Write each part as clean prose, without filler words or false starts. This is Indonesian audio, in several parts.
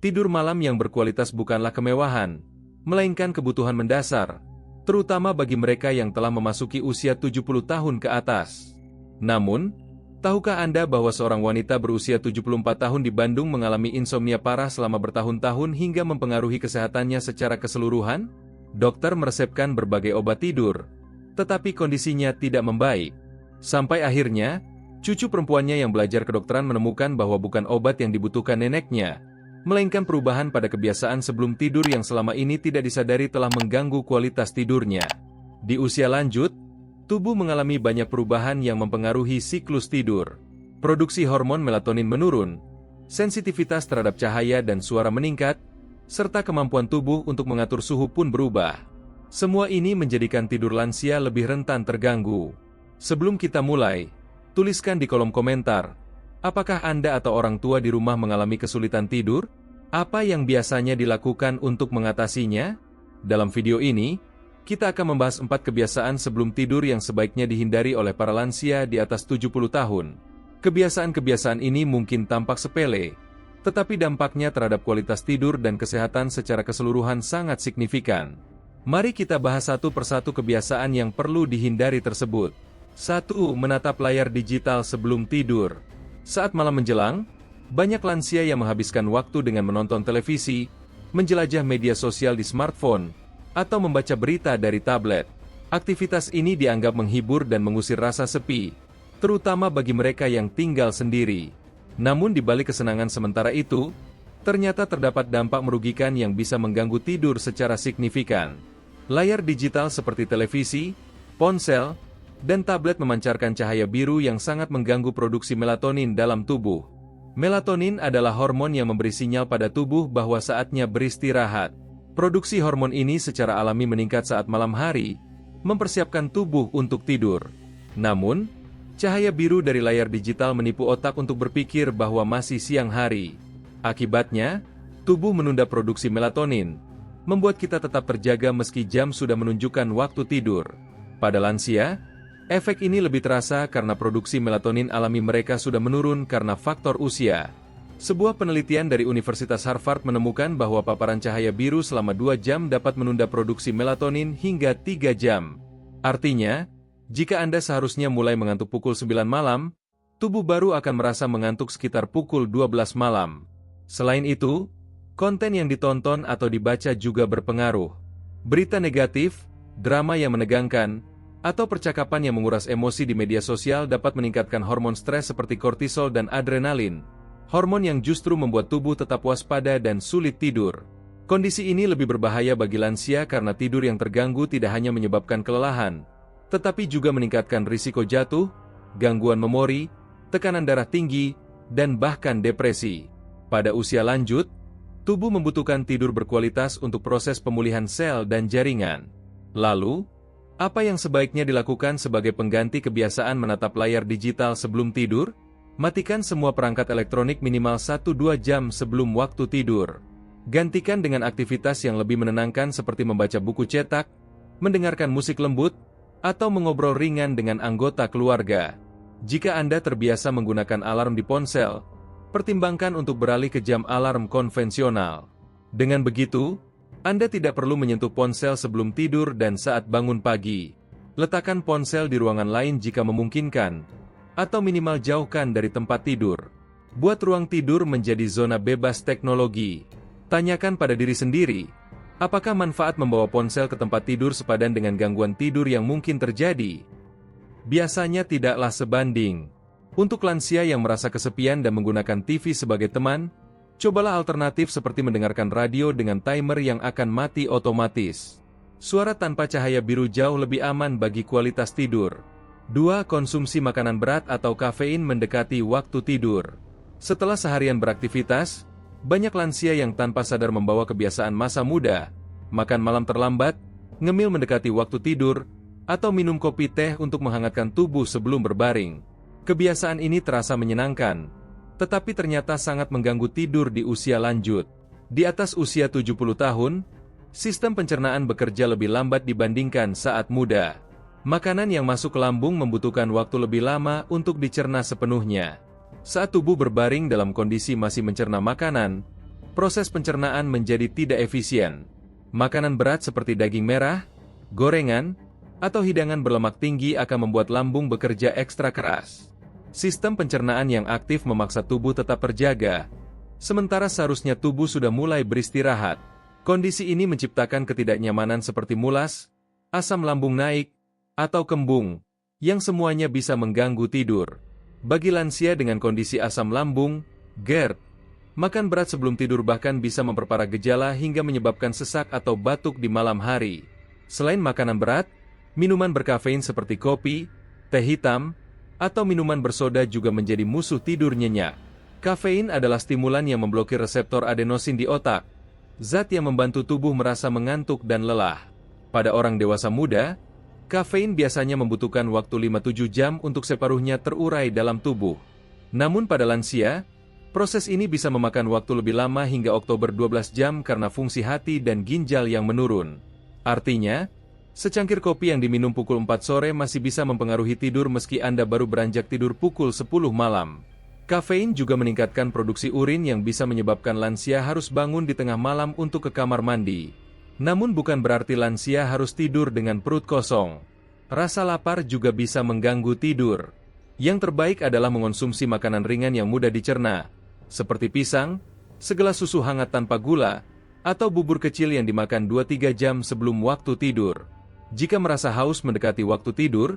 Tidur malam yang berkualitas bukanlah kemewahan, melainkan kebutuhan mendasar, terutama bagi mereka yang telah memasuki usia 70 tahun ke atas. Namun, tahukah Anda bahwa seorang wanita berusia 74 tahun di Bandung mengalami insomnia parah selama bertahun-tahun hingga mempengaruhi kesehatannya secara keseluruhan? Dokter meresepkan berbagai obat tidur, tetapi kondisinya tidak membaik. Sampai akhirnya, cucu perempuannya yang belajar kedokteran menemukan bahwa bukan obat yang dibutuhkan neneknya, melainkan perubahan pada kebiasaan sebelum tidur yang selama ini tidak disadari telah mengganggu kualitas tidurnya. Di usia lanjut, tubuh mengalami banyak perubahan yang mempengaruhi siklus tidur. Produksi hormon melatonin menurun, sensitivitas terhadap cahaya dan suara meningkat, serta kemampuan tubuh untuk mengatur suhu pun berubah. Semua ini menjadikan tidur lansia lebih rentan terganggu. Sebelum kita mulai, tuliskan di kolom komentar, apakah Anda atau orang tua di rumah mengalami kesulitan tidur? Apa yang biasanya dilakukan untuk mengatasinya? Dalam video ini, kita akan membahas 4 kebiasaan sebelum tidur yang sebaiknya dihindari oleh para lansia di atas 70 tahun. Kebiasaan-kebiasaan ini mungkin tampak sepele, tetapi dampaknya terhadap kualitas tidur dan kesehatan secara keseluruhan sangat signifikan. Mari kita bahas satu persatu kebiasaan yang perlu dihindari tersebut. 1. Menatap layar digital sebelum tidur. Saat malam menjelang, banyak lansia yang menghabiskan waktu dengan menonton televisi, menjelajah media sosial di smartphone, atau membaca berita dari tablet. Aktivitas ini dianggap menghibur dan mengusir rasa sepi, terutama bagi mereka yang tinggal sendiri. Namun di balik kesenangan sementara itu, ternyata terdapat dampak merugikan yang bisa mengganggu tidur secara signifikan. Layar digital seperti televisi, ponsel, dan tablet memancarkan cahaya biru yang sangat mengganggu produksi melatonin dalam tubuh. Melatonin adalah hormon yang memberi sinyal pada tubuh bahwa saatnya beristirahat. Produksi hormon ini secara alami meningkat saat malam hari, mempersiapkan tubuh untuk tidur. Namun, cahaya biru dari layar digital menipu otak untuk berpikir bahwa masih siang hari. Akibatnya, tubuh menunda produksi melatonin, membuat kita tetap terjaga meski jam sudah menunjukkan waktu tidur. Pada lansia, efek ini lebih terasa karena produksi melatonin alami mereka sudah menurun karena faktor usia. Sebuah penelitian dari Universitas Harvard menemukan bahwa paparan cahaya biru selama 2 jam dapat menunda produksi melatonin hingga 3 jam. Artinya, jika Anda seharusnya mulai mengantuk pukul 9 malam, tubuh baru akan merasa mengantuk sekitar pukul 12 malam. Selain itu, konten yang ditonton atau dibaca juga berpengaruh. Berita negatif, drama yang menegangkan, atau percakapan yang menguras emosi di media sosial dapat meningkatkan hormon stres seperti kortisol dan adrenalin, hormon yang justru membuat tubuh tetap waspada dan sulit tidur. Kondisi ini lebih berbahaya bagi lansia karena tidur yang terganggu tidak hanya menyebabkan kelelahan, tetapi juga meningkatkan risiko jatuh, gangguan memori, tekanan darah tinggi, dan bahkan depresi. Pada usia lanjut, tubuh membutuhkan tidur berkualitas untuk proses pemulihan sel dan jaringan. Lalu, apa yang sebaiknya dilakukan sebagai pengganti kebiasaan menatap layar digital sebelum tidur? Matikan semua perangkat elektronik minimal 1-2 jam sebelum waktu tidur. Gantikan dengan aktivitas yang lebih menenangkan seperti membaca buku cetak, mendengarkan musik lembut, atau mengobrol ringan dengan anggota keluarga. Jika Anda terbiasa menggunakan alarm di ponsel, pertimbangkan untuk beralih ke jam alarm konvensional. Dengan begitu, Anda tidak perlu menyentuh ponsel sebelum tidur dan saat bangun pagi. Letakkan ponsel di ruangan lain jika memungkinkan, atau minimal jauhkan dari tempat tidur. Buat ruang tidur menjadi zona bebas teknologi. Tanyakan pada diri sendiri, apakah manfaat membawa ponsel ke tempat tidur sepadan dengan gangguan tidur yang mungkin terjadi? Biasanya tidaklah sebanding. Untuk lansia yang merasa kesepian dan menggunakan TV sebagai teman, cobalah alternatif seperti mendengarkan radio dengan timer yang akan mati otomatis. Suara tanpa cahaya biru jauh lebih aman bagi kualitas tidur. 2. Konsumsi makanan berat atau kafein mendekati waktu tidur. Setelah seharian beraktivitas, banyak lansia yang tanpa sadar membawa kebiasaan masa muda, makan malam terlambat, ngemil mendekati waktu tidur, atau minum kopi teh untuk menghangatkan tubuh sebelum berbaring. Kebiasaan ini terasa menyenangkan, tetapi ternyata sangat mengganggu tidur di usia lanjut. Di atas usia 70 tahun, sistem pencernaan bekerja lebih lambat dibandingkan saat muda. Makanan yang masuk ke lambung membutuhkan waktu lebih lama untuk dicerna sepenuhnya. Saat tubuh berbaring dalam kondisi masih mencerna makanan, proses pencernaan menjadi tidak efisien. Makanan berat seperti daging merah, gorengan, atau hidangan berlemak tinggi akan membuat lambung bekerja ekstra keras. Sistem pencernaan yang aktif memaksa tubuh tetap terjaga, sementara seharusnya tubuh sudah mulai beristirahat. Kondisi ini menciptakan ketidaknyamanan seperti mulas, asam lambung naik, atau kembung, yang semuanya bisa mengganggu tidur. Bagi lansia dengan kondisi asam lambung, GERD, makan berat sebelum tidur bahkan bisa memperparah gejala hingga menyebabkan sesak atau batuk di malam hari. Selain makanan berat, minuman berkafein seperti kopi, teh hitam, atau minuman bersoda juga menjadi musuh tidur nyenyak. Kafein adalah stimulan yang memblokir reseptor adenosin di otak, zat yang membantu tubuh merasa mengantuk dan lelah. Pada orang dewasa muda, kafein biasanya membutuhkan waktu 5-7 jam untuk separuhnya terurai dalam tubuh. Namun pada lansia, proses ini bisa memakan waktu lebih lama hingga Oktober 12 jam karena fungsi hati dan ginjal yang menurun. Artinya, secangkir kopi yang diminum pukul 4 sore masih bisa mempengaruhi tidur meski Anda baru beranjak tidur pukul 10 malam. Kafein juga meningkatkan produksi urin yang bisa menyebabkan lansia harus bangun di tengah malam untuk ke kamar mandi. Namun bukan berarti lansia harus tidur dengan perut kosong. Rasa lapar juga bisa mengganggu tidur. Yang terbaik adalah mengonsumsi makanan ringan yang mudah dicerna, seperti pisang, segelas susu hangat tanpa gula, atau bubur kecil yang dimakan 2-3 jam sebelum waktu tidur. Jika merasa haus mendekati waktu tidur,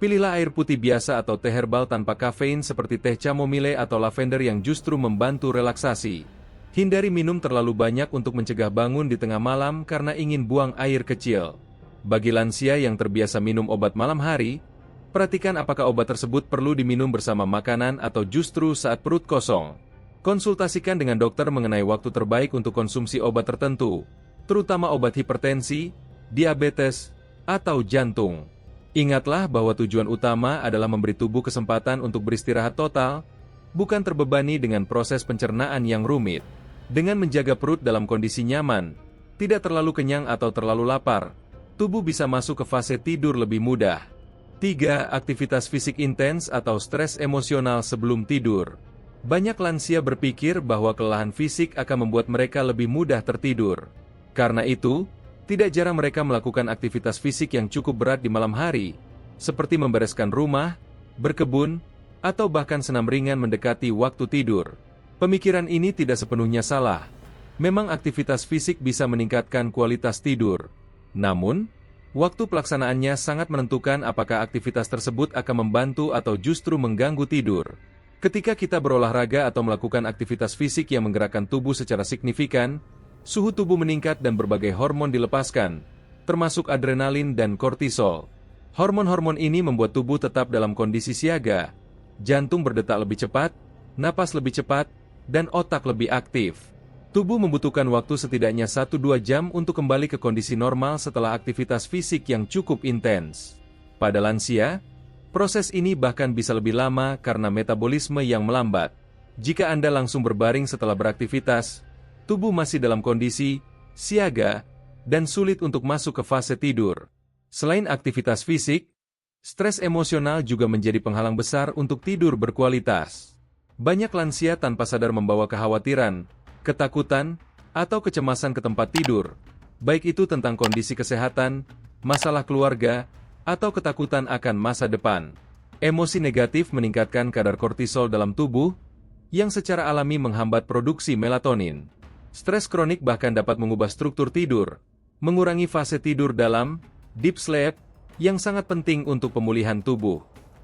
pilihlah air putih biasa atau teh herbal tanpa kafein seperti teh chamomile atau lavender yang justru membantu relaksasi. Hindari minum terlalu banyak untuk mencegah bangun di tengah malam karena ingin buang air kecil. Bagi lansia yang terbiasa minum obat malam hari, perhatikan apakah obat tersebut perlu diminum bersama makanan atau justru saat perut kosong. Konsultasikan dengan dokter mengenai waktu terbaik untuk konsumsi obat tertentu, terutama obat hipertensi, diabetes, atau jantung. Ingatlah bahwa tujuan utama adalah memberi tubuh kesempatan untuk beristirahat total, bukan terbebani dengan proses pencernaan yang rumit. Dengan menjaga perut dalam kondisi nyaman, tidak terlalu kenyang atau terlalu lapar, tubuh bisa masuk ke fase tidur lebih mudah. 3. Aktivitas fisik intens atau stres emosional sebelum tidur. Banyak lansia berpikir bahwa kelelahan fisik akan membuat mereka lebih mudah tertidur. Karena itu, tidak jarang mereka melakukan aktivitas fisik yang cukup berat di malam hari, seperti membereskan rumah, berkebun, atau bahkan senam ringan mendekati waktu tidur. Pemikiran ini tidak sepenuhnya salah. Memang aktivitas fisik bisa meningkatkan kualitas tidur. Namun, waktu pelaksanaannya sangat menentukan apakah aktivitas tersebut akan membantu atau justru mengganggu tidur. Ketika kita berolahraga atau melakukan aktivitas fisik yang menggerakkan tubuh secara signifikan, suhu tubuh meningkat dan berbagai hormon dilepaskan, termasuk adrenalin dan kortisol. Hormon-hormon ini membuat tubuh tetap dalam kondisi siaga, jantung berdetak lebih cepat, napas lebih cepat, dan otak lebih aktif. Tubuh membutuhkan waktu setidaknya 1-2 jam untuk kembali ke kondisi normal setelah aktivitas fisik yang cukup intens. Pada lansia, proses ini bahkan bisa lebih lama karena metabolisme yang melambat. Jika Anda langsung berbaring setelah beraktivitas, tubuh masih dalam kondisi siaga dan sulit untuk masuk ke fase tidur. Selain aktivitas fisik, stres emosional juga menjadi penghalang besar untuk tidur berkualitas. Banyak lansia tanpa sadar membawa kekhawatiran, ketakutan, atau kecemasan ke tempat tidur, baik itu tentang kondisi kesehatan, masalah keluarga, atau ketakutan akan masa depan. Emosi negatif meningkatkan kadar kortisol dalam tubuh, yang secara alami menghambat produksi melatonin. Stres kronik bahkan dapat mengubah struktur tidur, mengurangi fase tidur dalam, deep sleep, yang sangat penting untuk pemulihan tubuh.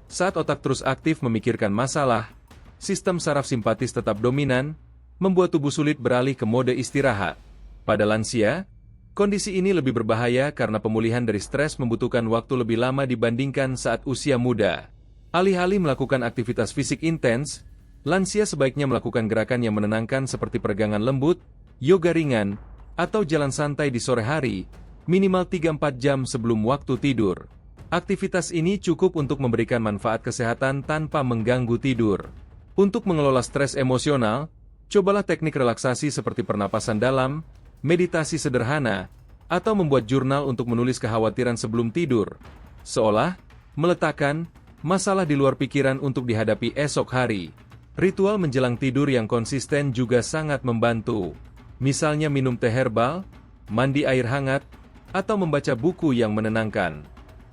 Saat otak terus aktif memikirkan masalah, sistem saraf simpatis tetap dominan, membuat tubuh sulit beralih ke mode istirahat. Pada lansia, kondisi ini lebih berbahaya karena pemulihan dari stres membutuhkan waktu lebih lama dibandingkan saat usia muda. Alih-alih melakukan aktivitas fisik intens, lansia sebaiknya melakukan gerakan yang menenangkan seperti peregangan lembut, yoga ringan, atau jalan santai di sore hari, minimal 3-4 jam sebelum waktu tidur. Aktivitas ini cukup untuk memberikan manfaat kesehatan tanpa mengganggu tidur. Untuk mengelola stres emosional, cobalah teknik relaksasi seperti pernapasan dalam, meditasi sederhana, atau membuat jurnal untuk menulis kekhawatiran sebelum tidur, seolah meletakkan masalah di luar pikiran untuk dihadapi esok hari. Ritual menjelang tidur yang konsisten juga sangat membantu. misalnya minum teh herbal, mandi air hangat, atau membaca buku yang menenangkan.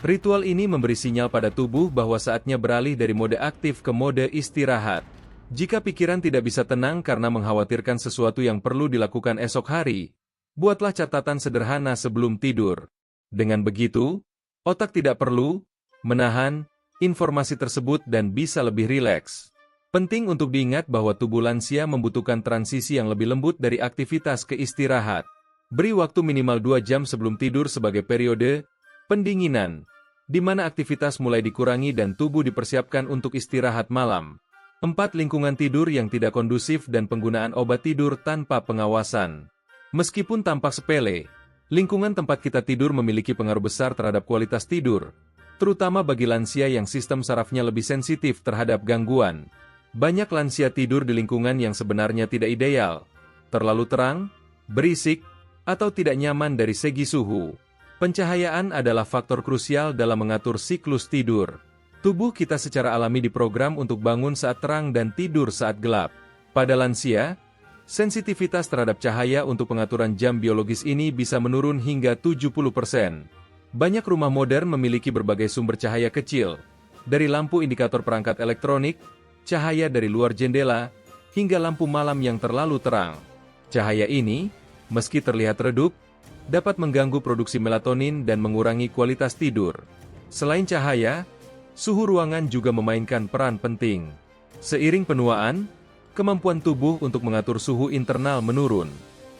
Ritual ini memberi sinyal pada tubuh bahwa saatnya beralih dari mode aktif ke mode istirahat. Jika pikiran tidak bisa tenang karena mengkhawatirkan sesuatu yang perlu dilakukan esok hari, buatlah catatan sederhana sebelum tidur. Dengan begitu, otak tidak perlu menahan informasi tersebut dan bisa lebih rileks. Penting untuk diingat bahwa tubuh lansia membutuhkan transisi yang lebih lembut dari aktivitas ke istirahat. Beri waktu minimal 2 jam sebelum tidur sebagai periode pendinginan, di mana aktivitas mulai dikurangi dan tubuh dipersiapkan untuk istirahat malam. 4. Lingkungan tidur yang tidak kondusif dan penggunaan obat tidur tanpa pengawasan. Meskipun tampak sepele, lingkungan tempat kita tidur memiliki pengaruh besar terhadap kualitas tidur, terutama bagi lansia yang sistem sarafnya lebih sensitif terhadap gangguan. Banyak lansia tidur di lingkungan yang sebenarnya tidak ideal, terlalu terang, berisik, atau tidak nyaman dari segi suhu. Pencahayaan adalah faktor krusial dalam mengatur siklus tidur. Tubuh kita secara alami diprogram untuk bangun saat terang dan tidur saat gelap. Pada lansia, sensitivitas terhadap cahaya untuk pengaturan jam biologis ini bisa menurun hingga 70%. Banyak rumah modern memiliki berbagai sumber cahaya kecil, dari lampu indikator perangkat elektronik, cahaya dari luar jendela, hingga lampu malam yang terlalu terang. Cahaya ini, meski terlihat redup, dapat mengganggu produksi melatonin dan mengurangi kualitas tidur. Selain cahaya, suhu ruangan juga memainkan peran penting. Seiring penuaan, kemampuan tubuh untuk mengatur suhu internal menurun.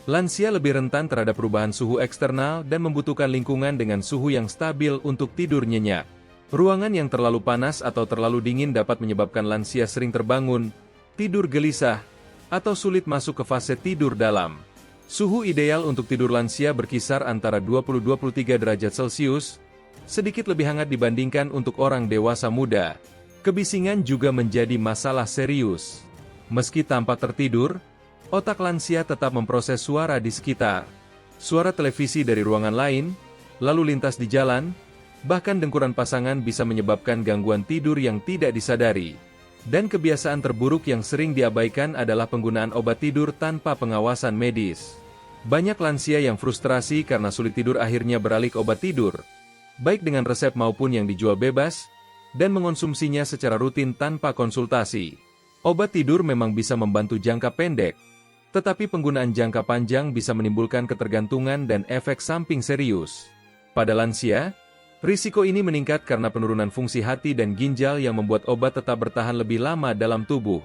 Lansia lebih rentan terhadap perubahan suhu eksternal dan membutuhkan lingkungan dengan suhu yang stabil untuk tidur nyenyak. Ruangan yang terlalu panas atau terlalu dingin dapat menyebabkan lansia sering terbangun, tidur gelisah, atau sulit masuk ke fase tidur dalam. Suhu ideal untuk tidur lansia berkisar antara 20-23 derajat Celcius, sedikit lebih hangat dibandingkan untuk orang dewasa muda. Kebisingan juga menjadi masalah serius. Meski tampak tertidur, otak lansia tetap memproses suara di sekitar. Suara televisi dari ruangan lain, lalu lintas di jalan, bahkan dengkuran pasangan bisa menyebabkan gangguan tidur yang tidak disadari. Dan kebiasaan terburuk yang sering diabaikan adalah penggunaan obat tidur tanpa pengawasan medis. Banyak lansia yang frustrasi karena sulit tidur akhirnya beralih ke obat tidur, baik dengan resep maupun yang dijual bebas, dan mengonsumsinya secara rutin tanpa konsultasi. Obat tidur memang bisa membantu jangka pendek, tetapi penggunaan jangka panjang bisa menimbulkan ketergantungan dan efek samping serius. Pada lansia, risiko ini meningkat karena penurunan fungsi hati dan ginjal yang membuat obat tetap bertahan lebih lama dalam tubuh.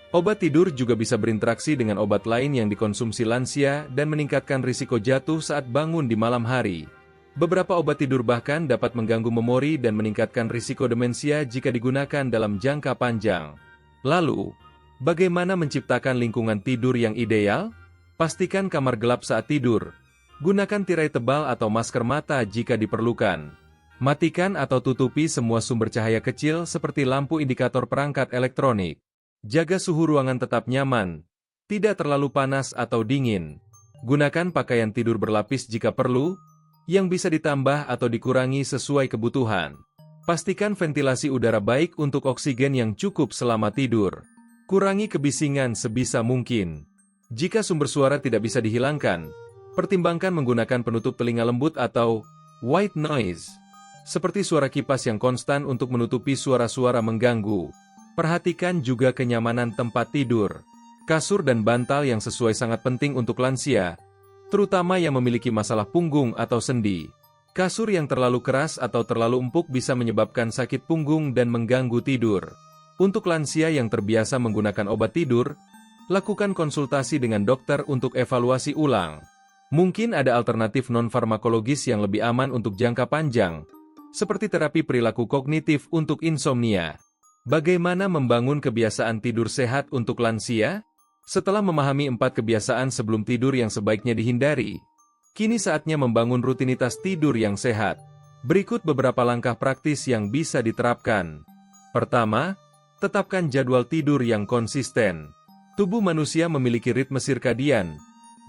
Obat tidur juga bisa berinteraksi dengan obat lain yang dikonsumsi lansia dan meningkatkan risiko jatuh saat bangun di malam hari. Beberapa obat tidur bahkan dapat mengganggu memori dan meningkatkan risiko demensia jika digunakan dalam jangka panjang. Lalu, bagaimana menciptakan lingkungan tidur yang ideal? Pastikan kamar gelap saat tidur. Gunakan tirai tebal atau masker mata jika diperlukan. Matikan atau tutupi semua sumber cahaya kecil seperti lampu indikator perangkat elektronik. Jaga suhu ruangan tetap nyaman, tidak terlalu panas atau dingin. Gunakan pakaian tidur berlapis jika perlu, yang bisa ditambah atau dikurangi sesuai kebutuhan. Pastikan ventilasi udara baik untuk oksigen yang cukup selama tidur. Kurangi kebisingan sebisa mungkin. Jika sumber suara tidak bisa dihilangkan, pertimbangkan menggunakan penutup telinga lembut atau white noise, seperti suara kipas yang konstan untuk menutupi suara-suara mengganggu. Perhatikan juga kenyamanan tempat tidur. Kasur dan bantal yang sesuai sangat penting untuk lansia, terutama yang memiliki masalah punggung atau sendi. Kasur yang terlalu keras atau terlalu empuk bisa menyebabkan sakit punggung dan mengganggu tidur. Untuk lansia yang terbiasa menggunakan obat tidur, lakukan konsultasi dengan dokter untuk evaluasi ulang. Mungkin ada alternatif non-farmakologis yang lebih aman untuk jangka panjang, seperti terapi perilaku kognitif untuk insomnia. Bagaimana membangun kebiasaan tidur sehat untuk lansia? Setelah memahami 4 kebiasaan sebelum tidur yang sebaiknya dihindari, kini saatnya membangun rutinitas tidur yang sehat. Berikut beberapa langkah praktis yang bisa diterapkan. Pertama, tetapkan jadwal tidur yang konsisten. Tubuh manusia memiliki ritme sirkadian,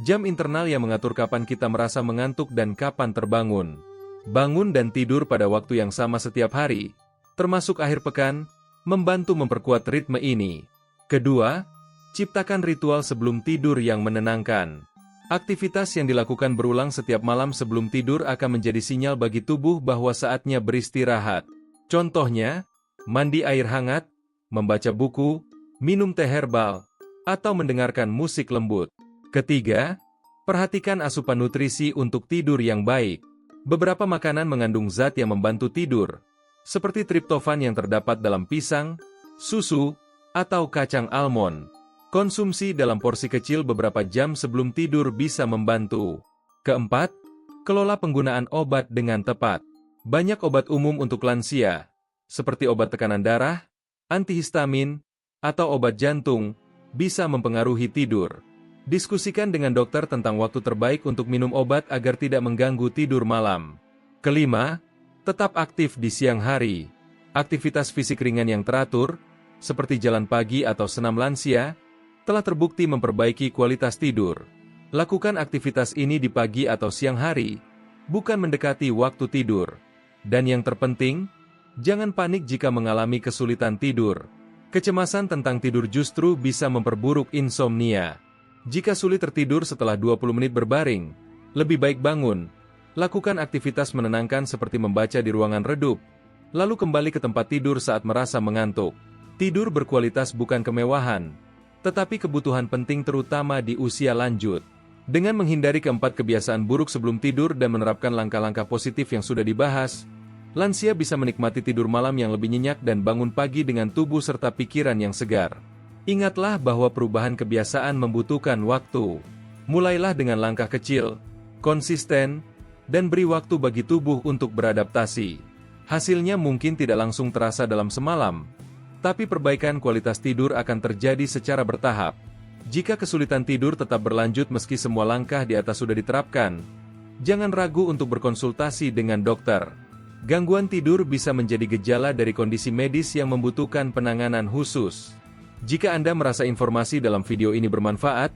jam internal yang mengatur kapan kita merasa mengantuk dan kapan terbangun. Bangun dan tidur pada waktu yang sama setiap hari, termasuk akhir pekan, membantu memperkuat ritme ini. Kedua, ciptakan ritual sebelum tidur yang menenangkan. Aktivitas yang dilakukan berulang setiap malam sebelum tidur akan menjadi sinyal bagi tubuh bahwa saatnya beristirahat. Contohnya, mandi air hangat, membaca buku, minum teh herbal, atau mendengarkan musik lembut. Ketiga, perhatikan asupan nutrisi untuk tidur yang baik. Beberapa makanan mengandung zat yang membantu tidur, seperti triptofan yang terdapat dalam pisang, susu, atau kacang almond. Konsumsi dalam porsi kecil beberapa jam sebelum tidur bisa membantu. Keempat, kelola penggunaan obat dengan tepat. Banyak obat umum untuk lansia, seperti obat tekanan darah, antihistamin, atau obat jantung, bisa mempengaruhi tidur. Diskusikan dengan dokter tentang waktu terbaik untuk minum obat agar tidak mengganggu tidur malam. Kelima, tetap aktif di siang hari. Aktivitas fisik ringan yang teratur, seperti jalan pagi atau senam lansia, telah terbukti memperbaiki kualitas tidur. Lakukan aktivitas ini di pagi atau siang hari, bukan mendekati waktu tidur. Dan yang terpenting, jangan panik jika mengalami kesulitan tidur. Kecemasan tentang tidur justru bisa memperburuk insomnia. Jika sulit tertidur setelah 20 menit berbaring, lebih baik bangun. Lakukan aktivitas menenangkan seperti membaca di ruangan redup, lalu kembali ke tempat tidur saat merasa mengantuk. Tidur berkualitas bukan kemewahan, tetapi kebutuhan penting terutama di usia lanjut. Dengan menghindari keempat kebiasaan buruk sebelum tidur dan menerapkan langkah-langkah positif yang sudah dibahas, lansia bisa menikmati tidur malam yang lebih nyenyak dan bangun pagi dengan tubuh serta pikiran yang segar. Ingatlah bahwa perubahan kebiasaan membutuhkan waktu. Mulailah dengan langkah kecil, konsisten, dan beri waktu bagi tubuh untuk beradaptasi. Hasilnya mungkin tidak langsung terasa dalam semalam, tapi perbaikan kualitas tidur akan terjadi secara bertahap. Jika kesulitan tidur tetap berlanjut meski semua langkah di atas sudah diterapkan, jangan ragu untuk berkonsultasi dengan dokter. Gangguan tidur bisa menjadi gejala dari kondisi medis yang membutuhkan penanganan khusus. Jika Anda merasa informasi dalam video ini bermanfaat,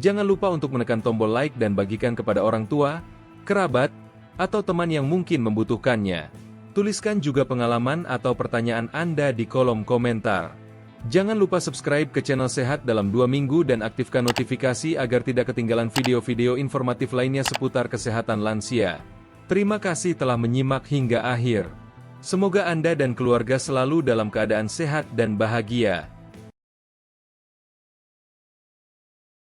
jangan lupa untuk menekan tombol like dan bagikan kepada orang tua, kerabat, atau teman yang mungkin membutuhkannya. Tuliskan juga pengalaman atau pertanyaan Anda di kolom komentar. Jangan lupa subscribe ke channel Sehat dalam 2 minggu dan aktifkan notifikasi agar tidak ketinggalan video-video informatif lainnya seputar kesehatan lansia. Terima kasih telah menyimak hingga akhir. Semoga Anda dan keluarga selalu dalam keadaan sehat dan bahagia.